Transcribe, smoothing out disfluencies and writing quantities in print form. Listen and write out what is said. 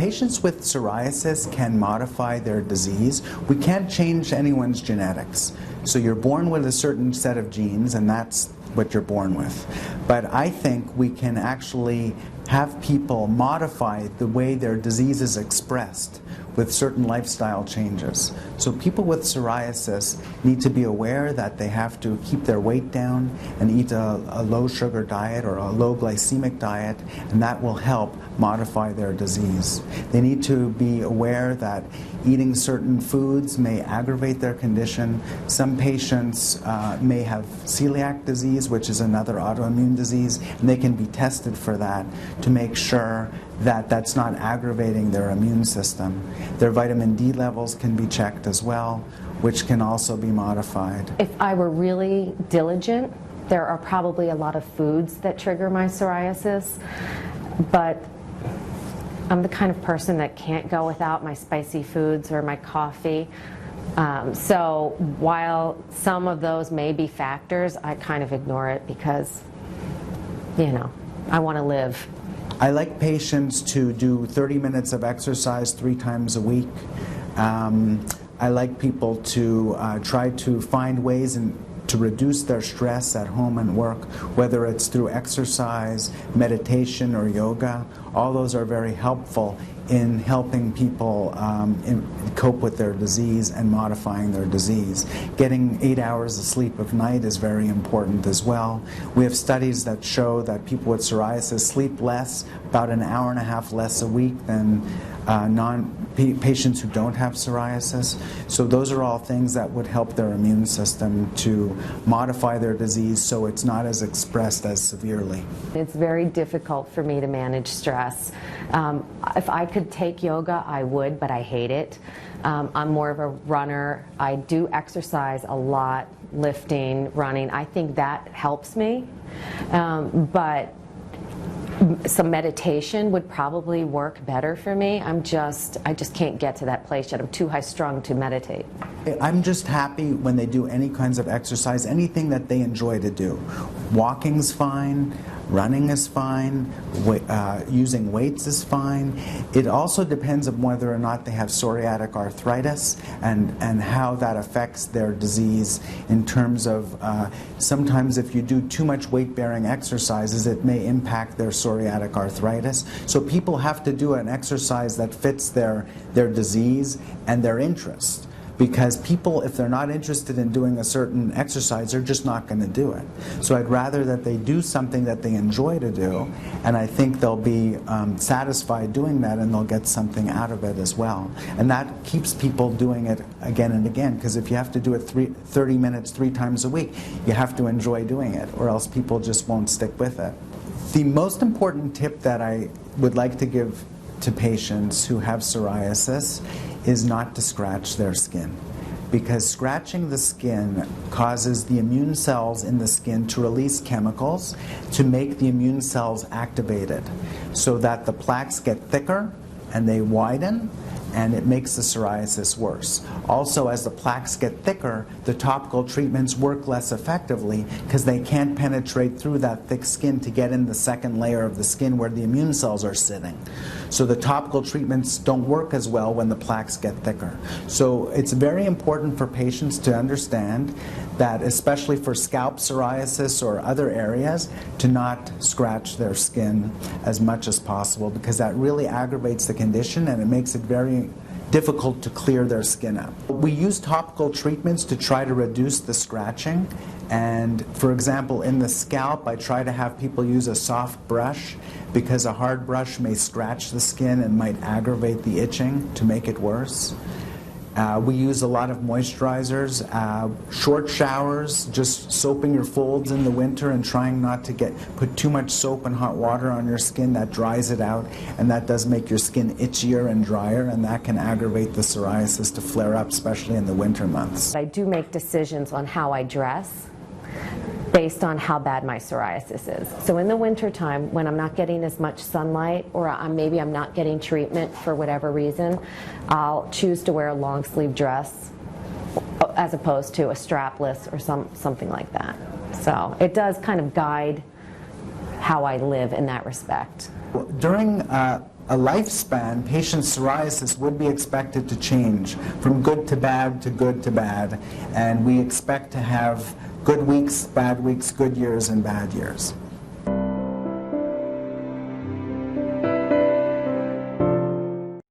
patients with psoriasis can modify their disease. We can't change anyone's genetics. So you're born with a certain set of genes, and that's what you're born with. But I think we can actually have people modify the way their disease is expressed with certain lifestyle changes. So people with psoriasis need to be aware that they have to keep their weight down and eat a low sugar diet or a low glycemic diet, and that will help modify their disease. They need to be aware that eating certain foods may aggravate their condition. Some patients may have celiac disease, which is another autoimmune disease, and they can be tested for that to make sure that that's not aggravating their immune system. Their vitamin D levels can be checked as well, which can also be modified. If I were really diligent, there are probably a lot of foods that trigger my psoriasis, but I'm the kind of person that can't go without my spicy foods or my coffee. So while some of those may be factors, I kind of ignore it because, you know, I want to live. I like patients to do 30 minutes of exercise 3 times a week. I like people to try to find ways to reduce their stress at home and work, whether it's through exercise, meditation, or yoga. All those are very helpful in helping people cope with their disease and modifying their disease. Getting 8 hours of sleep of night is very important as well. We have studies that show that people with psoriasis sleep less, about an hour and a half less a week than patients who don't have psoriasis. So those are all things that would help their immune system to modify their disease so it's not as expressed as severely. It's very difficult for me to manage stress. If I could take yoga, I would, but I hate it. I'm more of a runner. I do exercise a lot, lifting, running. I think that helps me, but some meditation would probably work better for me. I just can't get to that place yet. I'm too high strung to meditate. I'm just happy when they do any kinds of exercise, anything that they enjoy to do. Walking's fine, running is fine, using weights is fine. It also depends on whether or not they have psoriatic arthritis and how that affects their disease in terms of sometimes if you do too much weight-bearing exercises, it may impact their psoriatic arthritis. So people have to do an exercise that fits their disease and their interest. Because people, if they're not interested in doing a certain exercise, they're just not going to do it. So I'd rather that they do something that they enjoy to do, and I think they'll be satisfied doing that, and they'll get something out of it as well. And that keeps people doing it again and again, because if you have to do it 30 minutes 3 times a week, you have to enjoy doing it, or else people just won't stick with it. The most important tip that I would like to give to patients who have psoriasis is not to scratch their skin, because scratching the skin causes the immune cells in the skin to release chemicals to make the immune cells activated so that the plaques get thicker and they widen, and it makes the psoriasis worse. Also, as the plaques get thicker, the topical treatments work less effectively because they can't penetrate through that thick skin to get in the second layer of the skin where the immune cells are sitting. So the topical treatments don't work as well when the plaques get thicker. So it's very important for patients to understand that, especially for scalp psoriasis or other areas, to not scratch their skin as much as possible, because that really aggravates the condition and it makes it very difficult to clear their skin up. We use topical treatments to try to reduce the scratching, and for example in the scalp I try to have people use a soft brush, because a hard brush may scratch the skin and might aggravate the itching to make it worse. We use a lot of moisturizers, short showers, just soaping your folds in the winter and trying not to put too much soap and hot water on your skin. That dries it out, and that does make your skin itchier and drier, and that can aggravate the psoriasis to flare up, especially in the winter months. I do make decisions on how I dress based on how bad my psoriasis is. So in the wintertime, when I'm not getting as much sunlight, or maybe I'm not getting treatment for whatever reason, I'll choose to wear a long sleeve dress as opposed to a strapless or something like that. So it does kind of guide how I live in that respect. During a lifespan, patients' psoriasis would be expected to change from good to bad to good to bad, and we expect to have good weeks, good years, and bad years.